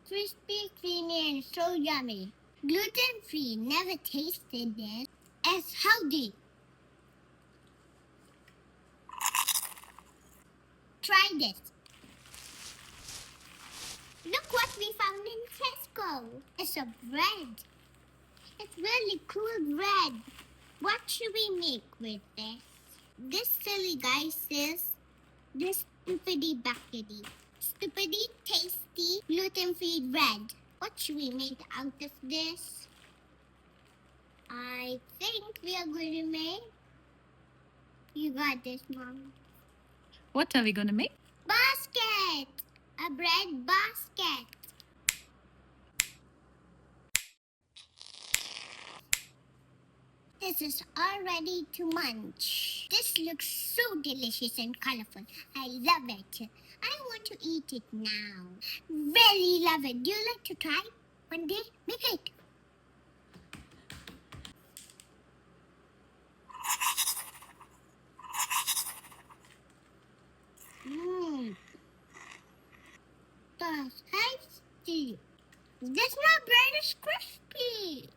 Crispy, creamy, and so yummy. Gluten-free, never tasted this. It's healthy. Try this. Look what we found in Tesco. It's a bread. It's really cool bread. What should we make with this? This silly guy says, this stupidity buckety. Stupidity tasty gluten-free bread. What should we make out of this? I think we are going to make. You got this, Mom. What are we going to make? Basket! A bread basket. This is all ready to munch. This looks so delicious and colorful. I love it. I want to eat it now. Really love it. Do you like to try? One day, make it. That's tasty. This my bread is crispy.